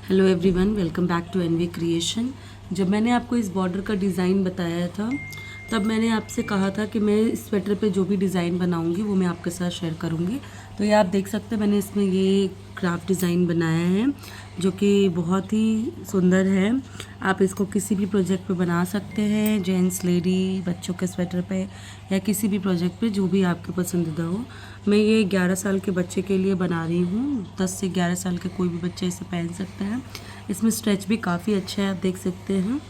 Hello everyone, welcome back to NV creation. जब मैंने आपको इस बॉर्डर का डिज़ाइन बताया था तब मैंने आपसे कहा था कि मैं इस स्वेटर पे जो भी डिज़ाइन बनाऊंगी वो मैं आपके साथ शेयर करूंगी। तो ये आप देख सकते हैं, मैंने इसमें ये क्राफ्ट डिज़ाइन बनाया है जो कि बहुत ही सुंदर है। आप इसको किसी भी प्रोजेक्ट पे बना सकते हैं, जेंट्स, लेडी, बच्चों के स्वेटर पे या किसी भी प्रोजेक्ट पे जो भी आपके पसंदीदा हो। मैं ये 11 साल के बच्चे के लिए बना रही हूँ। 10 से 11 साल के कोई भी बच्चा इसे पहन सकता है। इसमें स्ट्रेच भी काफ़ी अच्छा है, आप देख सकते हैं।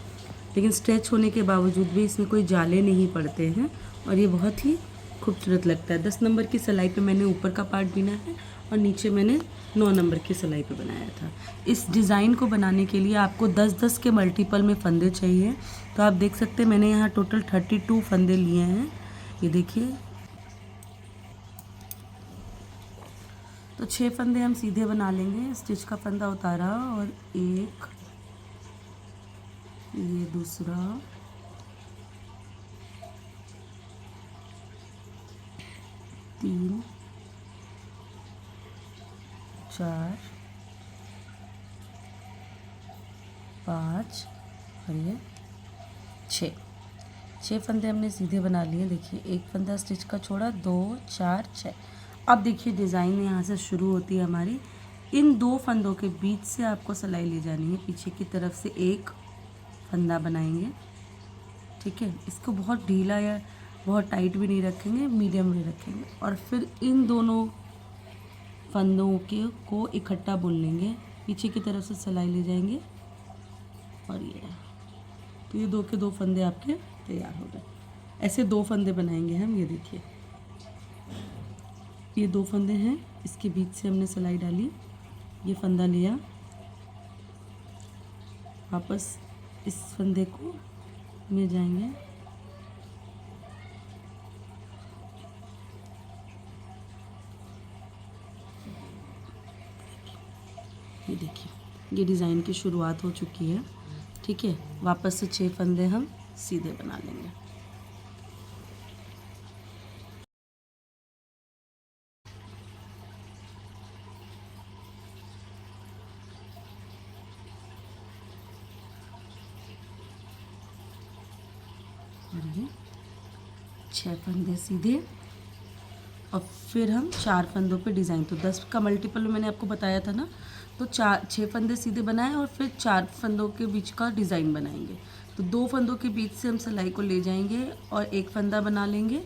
लेकिन स्ट्रेच होने के बावजूद भी इसमें कोई जाले नहीं पड़ते हैं और ये बहुत ही खूबसूरत लगता है। 10 नंबर की सिलाई पे मैंने ऊपर का पार्ट बिना है और नीचे मैंने 9 नंबर की सिलाई पे बनाया था। इस डिज़ाइन को बनाने के लिए आपको 10-10 के मल्टीपल में फंदे चाहिए। तो आप देख सकते हैं मैंने यहाँ टोटल 32 फंदे लिए हैं। ये देखिए, तो 6 फंदे हम सीधे बना लेंगे। स्टिच का फंदा उतारा और एक, ये दूसरा, तीन, चार, पाँच और ये 6 फंदे हमने सीधे बना लिए। देखिए, एक फंदा स्टिच का छोड़ा, 2, 4, 6। अब देखिए डिज़ाइन यहाँ से शुरू होती है हमारी। इन 2 फंदों के बीच से आपको सिलाई ले जानी है। पीछे की तरफ से एक फंदा बनाएंगे, ठीक है। इसको बहुत ढीला या बहुत टाइट भी नहीं रखेंगे, मीडियम में रखेंगे और फिर इन दोनों फंदों के को इकट्ठा बुन लेंगे। पीछे की तरफ से सिलाई ले जाएंगे और ये, तो ये 2 के 2 फंदे आपके तैयार हो गए। ऐसे 2 फंदे बनाएंगे हम। ये देखिए, ये 2 फंदे हैं, इसके बीच से हमने सिलाई डाली, ये फंदा लिया, वापस इस फंदे को में जाएंगे, ये देखिए ये डिज़ाइन की शुरुआत हो चुकी है, ठीक है। वापस से 6 फंदे हम सीधे बना लेंगे। और ये 6 फंदे सीधे और फिर हम 4 फंदों पे डिज़ाइन। तो 10 का मल्टीपल मैंने आपको बताया था ना, तो 6 फंदे सीधे बनाए और फिर 4 फंदों के बीच का डिज़ाइन बनाएंगे। तो 2 फंदों के बीच से हम सिलाई को ले जाएंगे और एक फंदा बना लेंगे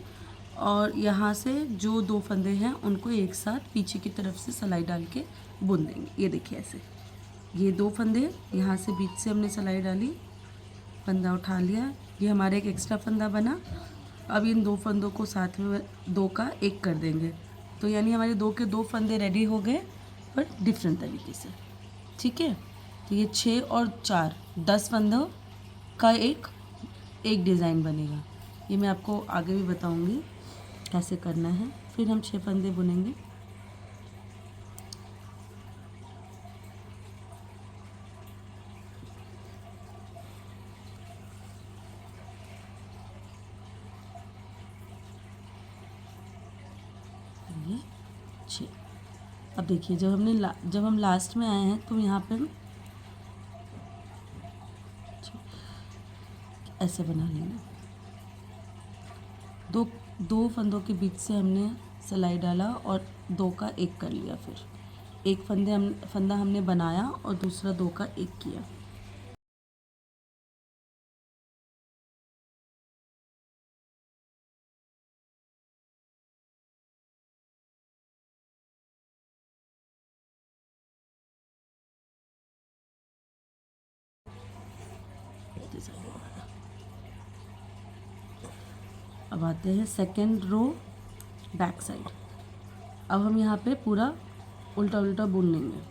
और यहाँ से जो 2 फंदे हैं उनको एक साथ पीछे की तरफ से सिलाई डाल के बुन देंगे। ये देखिए ऐसे, ये 2 फंदे यहाँ से बीच से हमने सिलाई डाली, फंदा उठा लिया, ये हमारा एक एक्स्ट्रा फंदा बना। अब इन 2 फंदों को साथ में 2 का 1 कर देंगे, तो यानी हमारे 2 के 2 फंदे रेडी हो गए पर डिफरेंट तरीके से, ठीक है। तो ये 6 और 4 10 फंदों का एक डिज़ाइन बनेगा। ये मैं आपको आगे भी बताऊंगी कैसे करना है। फिर हम 6 फंदे बुनेंगे, ये 6। अब देखिए जब हम लास्ट में आए हैं तो यहाँ पे हम ऐसे बना लेंगे। दो दो फंदों के बीच से हमने सिलाई डाला और 2 का 1 कर लिया। फिर एक फंदा हमने बनाया और दूसरा 2 का 1 किया। अब आते हैं सेकेंड रो बैक साइड। अब हम यहाँ पे पूरा उल्टा उल्टा बुन लेंगे।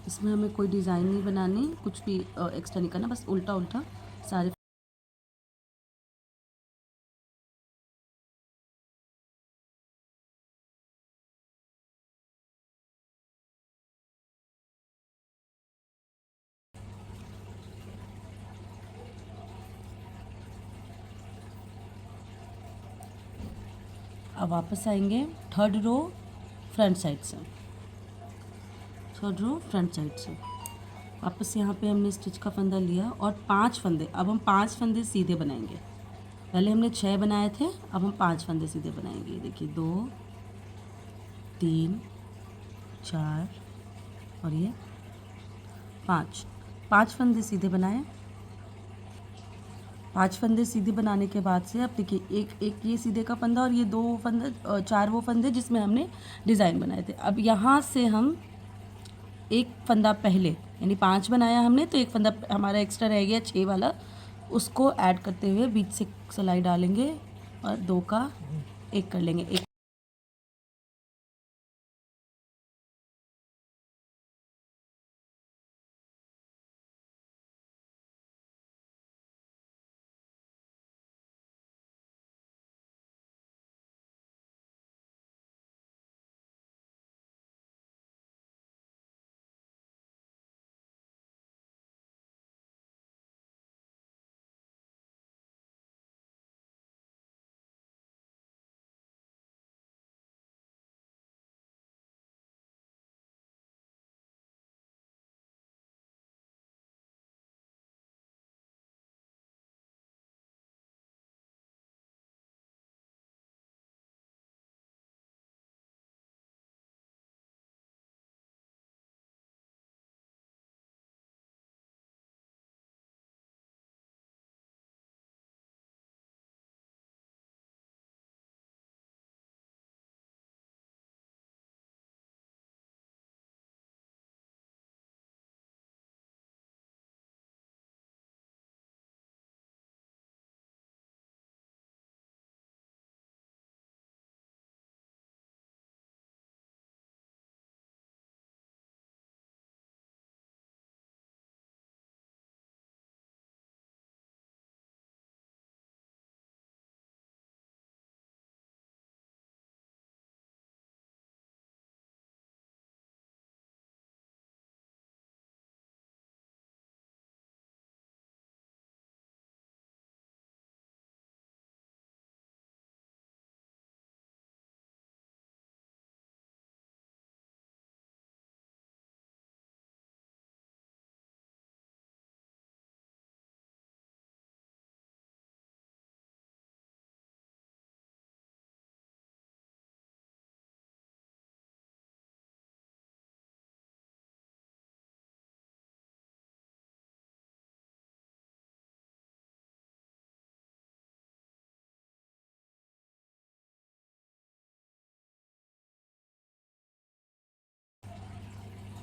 इसमें हमें कोई डिज़ाइन नहीं बनानी, कुछ भी एक्स्ट्रा नहीं करना, बस उल्टा उल्टा सारे। अब वापस आएंगे थर्ड रो फ्रंट साइड से, थर्ड रो फ्रंट साइड से। वापस यहाँ पे हमने स्टिच का फंदा लिया और 5 फंदे, अब हम 5 फंदे सीधे बनाएंगे। पहले हमने 6 बनाए थे, अब हम 5 फंदे सीधे बनाएंगे। देखिए 2 3 4 और ये 5 फंदे सीधे बनाए। 5 फंदे सीधे बनाने के बाद से अब देखिए एक ये सीधे का फंदा और ये 2 फंदे 4 वो फंदे जिसमें हमने डिज़ाइन बनाए थे। अब यहाँ से हम एक फंदा पहले यानी 5 बनाया हमने, तो एक फंदा हमारा एक्स्ट्रा रह गया 6 वाला, उसको ऐड करते हुए बीच से सिलाई डालेंगे और 2 का 1 कर लेंगे। एक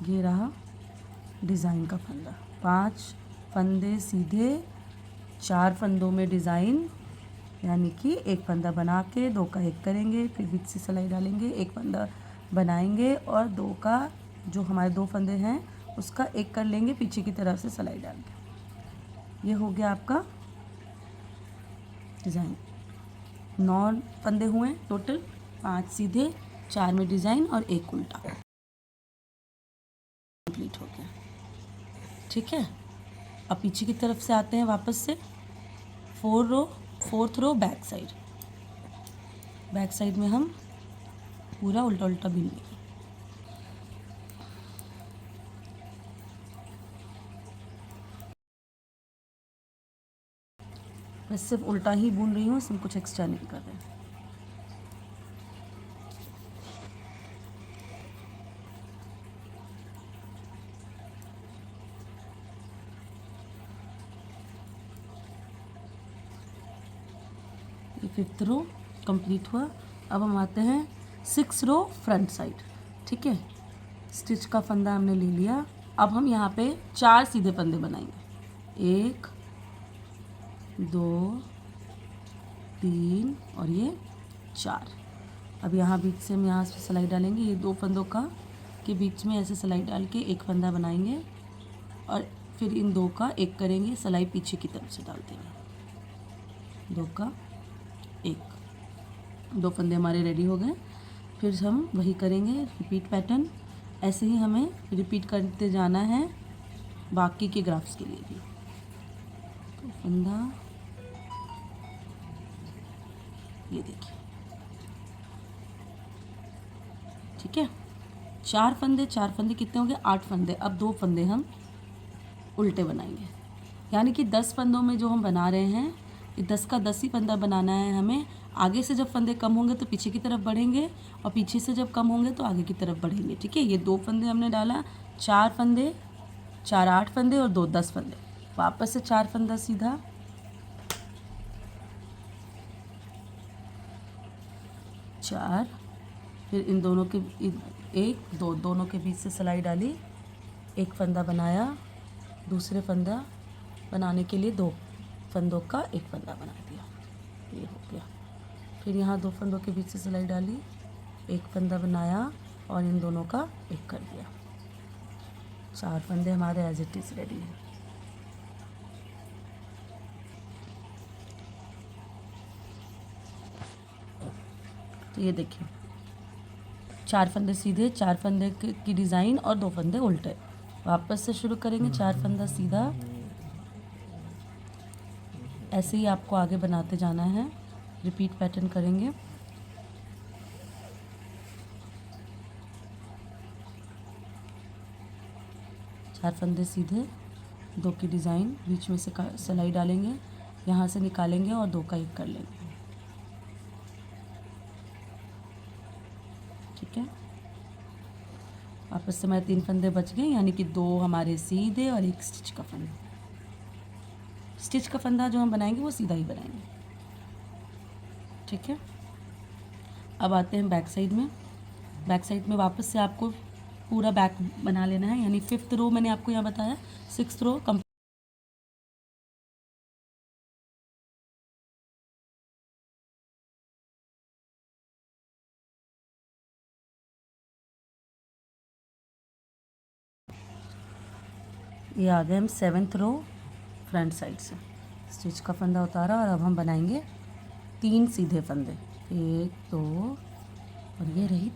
ये रहा डिज़ाइन का फंदा। 5 फंदे सीधे, 4 फंदों में डिज़ाइन, यानी कि एक फंदा बना के 2 का 1 करेंगे, फिर बीच से सिलाई डालेंगे, एक फंदा बनाएंगे और 2 का जो हमारे 2 फंदे हैं उसका 1 कर लेंगे, पीछे की तरफ से सिलाई डाल के। ये हो गया आपका डिज़ाइन। 9 फंदे हुए टोटल, 5 सीधे, 4 में डिज़ाइन और 1 उल्टा। कंप्लीट हो गया। ठीक है, अब पीछे की तरफ से आते हैं वापस से। 4th रो बैक साइड में हम पूरा उल्टा उल्टा बिन लेंगे। मैं सिर्फ उल्टा ही बुन रही हूँ, इसमें कुछ एक्स्ट्रा नहीं कर रहे। ये 5th रो कंप्लीट हुआ। अब हम आते हैं 6th रो फ्रंट साइड। ठीक है, स्टिच का फंदा हमने ले लिया। अब हम यहाँ पे 4 सीधे फंदे बनाएंगे। 1 2 3 और ये 4। अब यहाँ बीच से हम यहाँ से सिलाई डालेंगे। ये 2 फंदों का के बीच में ऐसे सिलाई डाल के एक फंदा बनाएंगे और फिर इन 2 का 1 करेंगे, सिलाई पीछे की तरफ से डाल देंगे। 2 का 1, 2 फंदे हमारे रेडी हो गए। फिर हम वही करेंगे, रिपीट पैटर्न। ऐसे ही हमें रिपीट करते जाना है बाकी के ग्राफ्स के लिए भी। तो फंदा ये देखिए, ठीक है। 4 फंदे कितने हो गए? 8 फंदे। अब 2 फंदे हम उल्टे बनाएंगे। यानी कि 10 फंदों में जो हम बना रहे हैं, ये 10 का 10 ही फंदा बनाना है हमें। आगे से जब फंदे कम होंगे तो पीछे की तरफ बढ़ेंगे, और पीछे से जब कम होंगे तो आगे की तरफ बढ़ेंगे। ठीक है, ये 2 फंदे हमने डाला, 4 फंदे, 4 8 फंदे और 2 10 फंदे। वापस से 4 फंदा सीधा, 4, फिर इन दोनों के 1 2 दोनों के बीच से सिलाई डाली, एक फंदा बनाया, दूसरे फंदा बनाने के लिए 2 फंदों का एक फंदा बना दिया, ये हो गया। फिर यहाँ 2 फंदों के बीच से सिलाई डाली, एक फंदा बनाया और इन दोनों का एक कर दिया। 4 फंदे हमारे एज इट इज़ रेडी हैं। तो ये देखिए, 4 फंदे सीधे, 4 फंदे की डिज़ाइन और 2 फंदे उल्टे। वापस से शुरू करेंगे, 4 फंदा सीधा, ऐसे ही आपको आगे बनाते जाना है, रिपीट पैटर्न करेंगे। चार फंदे सीधे, 2 की डिज़ाइन, बीच में से सिलाई डालेंगे, यहाँ से निकालेंगे और 2 का एक कर लेंगे। ठीक है, वापस से हमारे 3 फंदे बच गए, यानी कि 2 हमारे सीधे और 1 स्टिच का फंदा। स्टिच का फंदा जो हम बनाएंगे वो सीधा ही बनाएंगे। ठीक है, अब आते हैं बैक साइड में। बैक साइड में वापस से आपको पूरा बैक बना लेना है, यानी 5th रो मैंने आपको यहाँ बताया, 6th रो कम। ये आ गए हम 7th रो फ्रंट साइड से। स्टिच का फंदा उतारा और अब हम बनाएंगे 3 सीधे फंदे, 1 2 और ये रही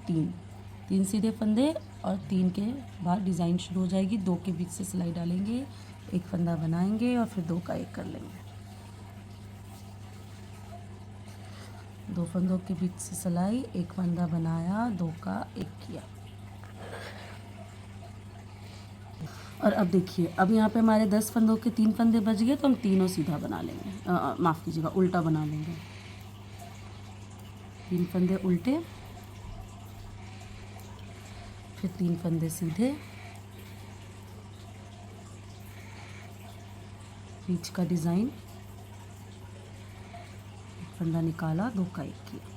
3 सीधे फंदे, और 3 के बाद डिज़ाइन शुरू हो जाएगी। 2 के बीच से सिलाई डालेंगे, एक फंदा बनाएंगे और फिर 2 का एक कर लेंगे। 2 फंदों के बीच से सिलाई, एक फंदा बनाया, 2 का एक किया। और अब देखिए, अब यहाँ पे हमारे 10 फंदों के 3 फंदे बच गए, तो हम तीनों सीधा बना लेंगे, माफ़ कीजिएगा, उल्टा बना लेंगे। 3 फंदे उल्टे, फिर 3 फंदे सीधे, बीच का डिज़ाइन, फंदा निकाला, 2 का एक किया,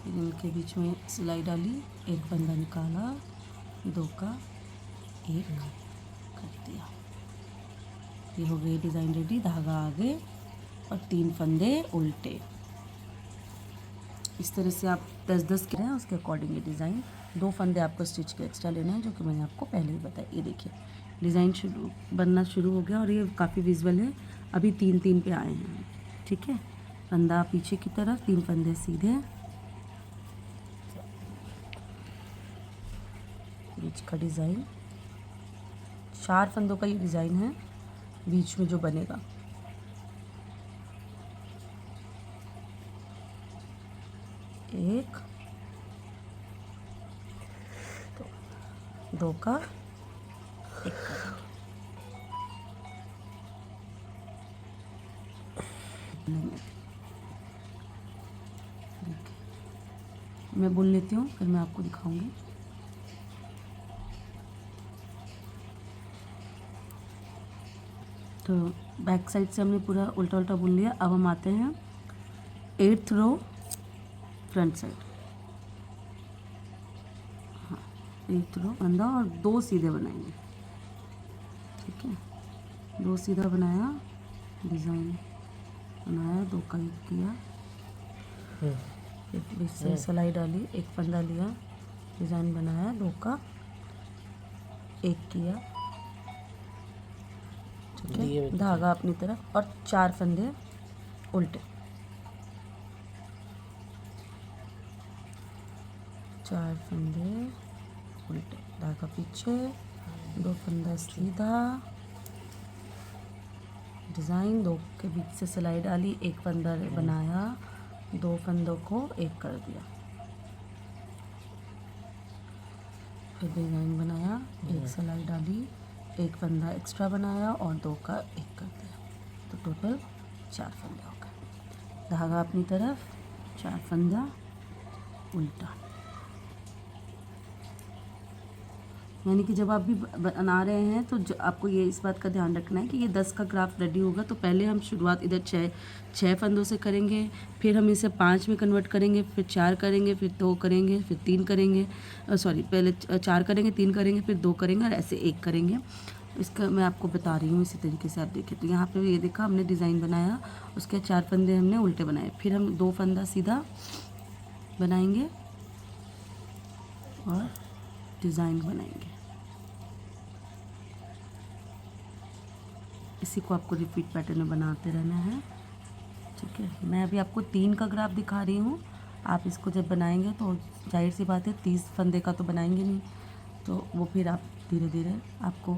फिर इनके बीच में सिलाई डाली, एक फंदा निकाला, 2 का एक कर दिया। ये हो गई डिज़ाइन रेडी। धागा आगे और 3 फंदे उल्टे। इस तरह से आप 10-10 के हैं, उसके अकॉर्डिंग ये डिज़ाइन। 2 फंदे आपको स्टिच के एक्स्ट्रा लेना है, जो कि मैंने आपको पहले ही बताया। ये देखिए, डिज़ाइन बनना शुरू हो गया और ये काफ़ी विजुअल है। अभी 3-3 पे आए हैं। ठीक है, फंदा पीछे की तरफ, 3 फंदे सीधे, बीच का डिज़ाइन, 4 फंदों का ये डिज़ाइन है बीच में जो बनेगा। एक, 2 का एक करेंगे। मैं बुन लेती हूँ, फिर मैं आपको दिखाऊंगी। तो बैक साइड से हमने पूरा उल्टा उल्टा बुन लिया। अब हम आते हैं 8th रो फ्रंट साइड। हाँ, 8th रो फंदा और 2 सीधे बनाएंगे। ठीक है, 2 सीधा बनाया, डिज़ाइन बनाया, 2 का एक किया, फिर बीच से सिलाई डाली, एक फंदा लिया, डिज़ाइन बनाया, 2 का एक किया। ठीक है, धागा अपनी तरफ और 4 फंदे उल्टे, 4 फंदे उल्टे, धागा पीछे, 2 फंदा सीधा, डिज़ाइन, 2 के बीच से सिलाई डाली, एक फंदा बनाया, 2 फंदों को एक कर दिया। फिर डिज़ाइन बनाया, एक सिलाई डाली, एक फंदा एक्स्ट्रा बनाया और 2 का 1 कर दिया, तो टोटल 4 फंदे हो गए। धागा अपनी तरफ, 4 फंदा उल्टा। यानी कि जब आप भी बना रहे हैं तो आपको ये इस बात का ध्यान रखना है कि ये 10 का ग्राफ रेडी होगा तो पहले हम शुरुआत इधर 6 फंदों से करेंगे, फिर हम इसे 5 में कन्वर्ट करेंगे, फिर 4 करेंगे, फिर 2 करेंगे, फिर 3 करेंगे, पहले 4 करेंगे, 3 करेंगे, फिर 2 करेंगे और ऐसे 1 करेंगे। इसका मैं आपको बता रही हूँ इसी तरीके से आप देखिए। तो यहाँ पे ये देखा हमने डिज़ाइन बनाया, उसके 4 फंदे हमने उल्टे बनाए, फिर हम 2 फंदा सीधा बनाएंगे और डिज़ाइन बनाएंगे। इसी को आपको रिपीट पैटर्न में बनाते रहना है, ठीक है। मैं अभी आपको 3 का ग्राफ दिखा रही हूँ, आप इसको जब बनाएंगे तो जाहिर सी बात है 30 फंदे का तो बनाएंगे नहीं, तो वो फिर आप धीरे धीरे आपको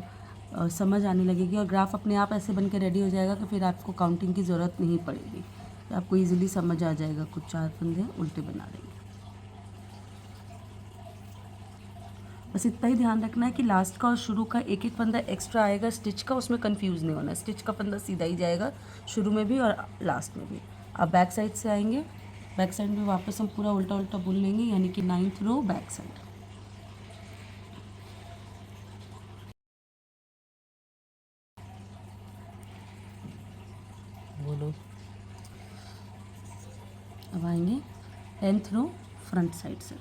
समझ आने लगेगी और ग्राफ अपने आप ऐसे बन के रेडी हो जाएगा कि फिर आपको काउंटिंग की ज़रूरत नहीं पड़ेगी, तो आपको ईजिली समझ आ जाएगा। कुछ 4 फंदे उल्टे बना देंगे। बस इतना ही ध्यान रखना है कि लास्ट का और शुरू का एक एक फंदा एक्स्ट्रा आएगा स्टिच का, उसमें कंफ्यूज नहीं होना। स्टिच का फंदा सीधा ही जाएगा शुरू में भी और लास्ट में भी। आप बैक साइड से आएंगे, बैक साइड में वापस हम पूरा उल्टा उल्टा बुन लेंगे, यानी कि 9th रो बैक साइड। बोलो। अब आएंगे 10th रो फ्रंट साइड से।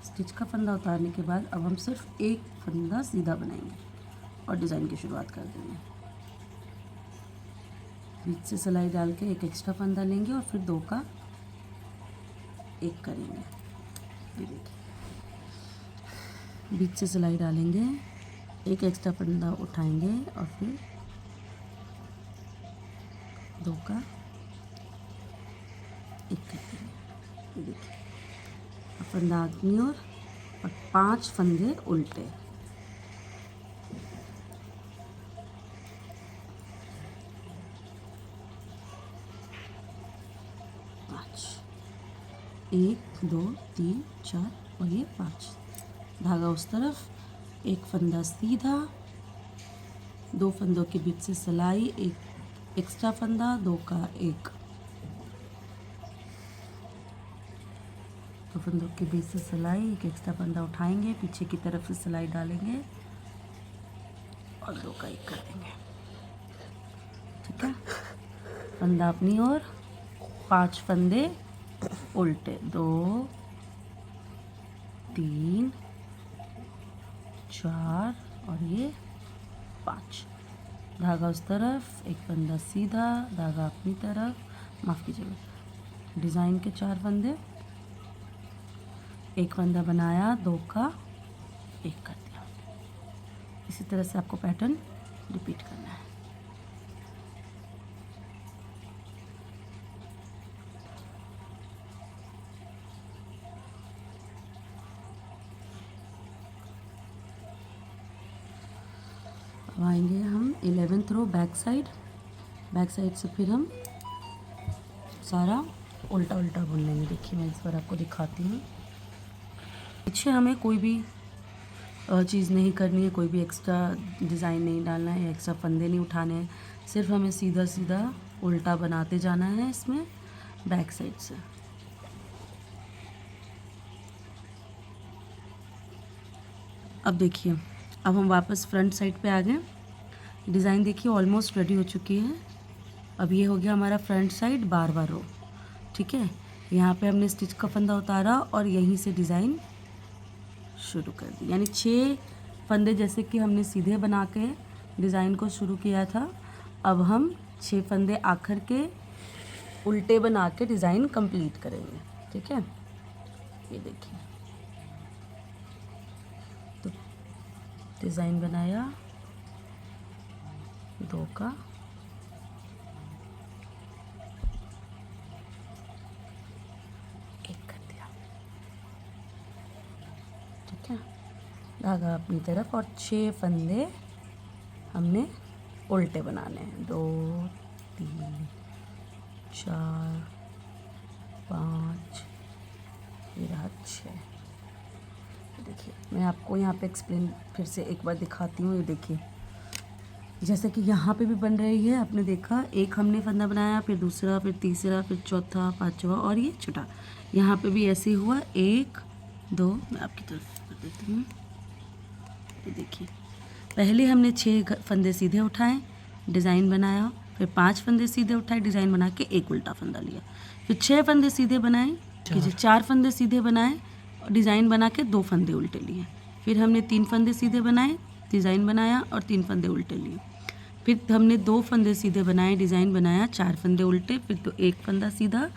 स्टिच का फंदा उतारने के बाद अब हम सिर्फ एक फंदा सीधा बनाएंगे और डिज़ाइन की शुरुआत कर देंगे। बीच से सिलाई डाल के एक एक्स्ट्रा फंदा लेंगे और फिर 2 का 1 करेंगे। ये देखिए, बीच से सिलाई डालेंगे, एक एक्स्ट्रा फंदा उठाएंगे और फिर 2 का 1 कर देंगे। ये देखिए, फंदा आगे और 5 फंदे उल्टे। पाँच, 1 2 3 4 और ये 5। धागा उस तरफ, एक फंदा सीधा, 2 फंदों के बीच से सिलाई, एक एक्स्ट्रा फंदा, 2 का 1। 2 फंदों के बीच से सिलाई, एक एक्स्ट्रा फंदा उठाएंगे, पीछे की तरफ से सिलाई डालेंगे और 2 का 1 कर देंगे, ठीक है। फंदा अपनी ओर, 5 फंदे उल्टे, 2 3 4 और ये 5। धागा उस तरफ, एक फंदा सीधा, धागा अपनी तरफ, माफ़ कीजिएगा, डिज़ाइन के 4 फंदे, एक फंदा बनाया, 2 का 1 कर दिया। इसी तरह से आपको पैटर्न रिपीट करना है। अब आएंगे हम 11th रो बैक साइड। बैक साइड से फिर हम सारा उल्टा उल्टा बुन लेंगे। देखिए, मैं इस बार आपको दिखाती हूँ। पीछे हमें कोई भी चीज़ नहीं करनी है, कोई भी एक्स्ट्रा डिज़ाइन नहीं डालना है, एक्स्ट्रा फंदे नहीं उठाने हैं, सिर्फ हमें सीधा सीधा उल्टा बनाते जाना है इसमें बैक साइड से। अब देखिए, अब हम वापस फ्रंट साइड पे आ गए। डिज़ाइन देखिए ऑलमोस्ट रेडी हो चुकी है। अब ये हो गया हमारा फ्रंट साइड 12वां रो, ठीक है। यहाँ पे हमने स्टिच का फंदा उतारा और यहीं से डिज़ाइन शुरू कर दी, यानी 6 फंदे जैसे कि हमने सीधे बना के डिज़ाइन को शुरू किया था, अब हम 6 फंदे आखिर के उल्टे बना के डिज़ाइन कंप्लीट करेंगे, ठीक है। ये देखिए, तो डिज़ाइन बनाया, 2 का 1 कर दिया, ठीक है। धागा अपनी तरफ और 6 फंदे हमने उल्टे बनाने हैं, 2 3 4 5, ये रहा 6। देखिए मैं आपको यहाँ पे एक्सप्लेन फिर से एक बार दिखाती हूँ। ये देखिए जैसे कि यहाँ पे भी बन रही है, आपने देखा एक हमने फंदा बनाया, फिर दूसरा, फिर तीसरा, फिर चौथा, पांचवा और ये छठा। यहाँ पे भी ऐसे ही हुआ, 1 2, मैं आपकी तरफ कर देती हूँ। ये देखिए पहले हमने 6 फंदे सीधे उठाए, डिज़ाइन बनाया, फिर 5 फंदे सीधे उठाए, डिज़ाइन बना के एक उल्टा फंदा लिया, फिर 6 फंदे सीधे बनाए, 4 फंदे सीधे बनाए और डिज़ाइन बना के 2 फंदे उल्टे लिए, फिर हमने 3 फंदे सीधे बनाए, डिज़ाइन बनाया और 3 फंदे उल्टे लिए, फिर हमने 2 फंदे सीधे बनाए, डिज़ाइन बनाया, 4 फंदे उल्टे, फिर तो 1 फंदा सीधा,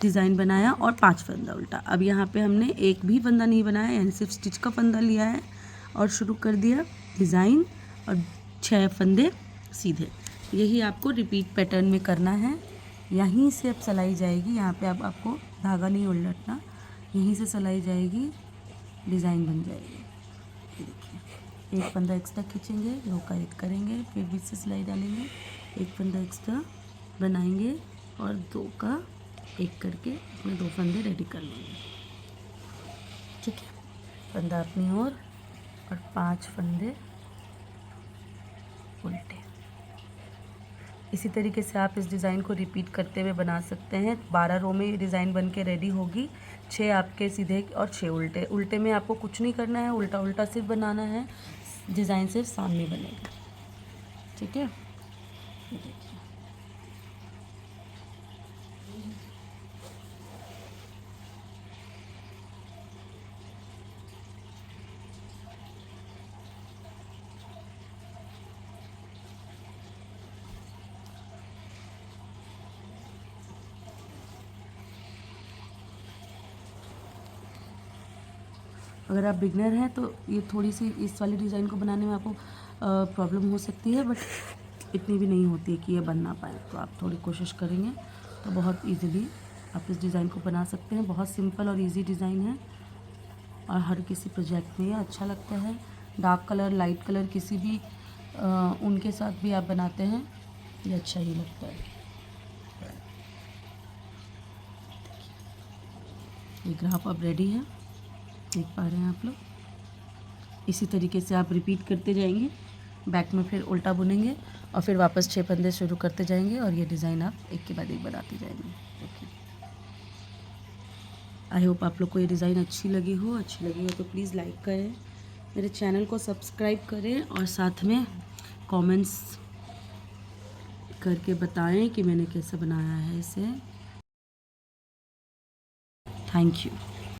डिज़ाइन बनाया और 5 फंदा उल्टा। अब यहाँ पे हमने एक भी फंदा नहीं बनाया, यानी सिर्फ स्टिच का फंदा लिया है और शुरू कर दिया डिज़ाइन और 6 फंदे सीधे। यही आपको रिपीट पैटर्न में करना है। यहीं से अब सिलाई जाएगी, यहाँ पे अब आपको धागा नहीं उलटना, यहीं से सिलाई जाएगी, डिज़ाइन बन जाएगी। ये देखिए एक फंदा एक्स्ट्रा खींचेंगे, 2 का 1 करेंगे, फिर बीच से सिलाई डालेंगे, एक फंदा एक्स्ट्रा बनाएंगे और 2 का 1 करके इसमें 2 फंदे रेडी कर लेंगे। ठीक है, फंदा अपनी ओर और 5 फंदे उल्टे। इसी तरीके से आप इस डिज़ाइन को रिपीट करते हुए बना सकते हैं। 12 रो में ये डिज़ाइन बन के रेडी होगी। 6 आपके सीधे और 6 उल्टे। उल्टे में आपको कुछ नहीं करना है, उल्टा उल्टा सिर्फ बनाना है, डिज़ाइन सिर्फ सामने बनेगा। ठीक है, ये देखिए अगर आप बिगनर हैं तो ये थोड़ी सी इस वाली डिज़ाइन को बनाने में आपको प्रॉब्लम हो सकती है, बट इतनी भी नहीं होती है कि ये बन ना पाए। तो आप थोड़ी कोशिश करेंगे तो बहुत इजीली आप इस डिज़ाइन को बना सकते हैं। बहुत सिंपल और इजी डिज़ाइन है और हर किसी प्रोजेक्ट में ये अच्छा लगता है। डार्क कलर, लाइट कलर, किसी भी उनके साथ भी आप बनाते हैं, ये अच्छा ही लगता है। ये ग्राफ अब रेडी है, देख पा रहे हैं आप लोग। इसी तरीके से आप रिपीट करते जाएंगे, बैक में फिर उल्टा बुनेंगे और फिर वापस 6 फंदे शुरू करते जाएंगे और ये डिज़ाइन आप एक के बाद एक बनाते जाएंगे। देखिए, आई होप आप लोग को ये डिज़ाइन अच्छी लगी हो तो प्लीज़ लाइक करें, मेरे चैनल को सब्सक्राइब करें और साथ में कमेंट्स करके बताएं कि मैंने कैसे बनाया है इसे। Thank you.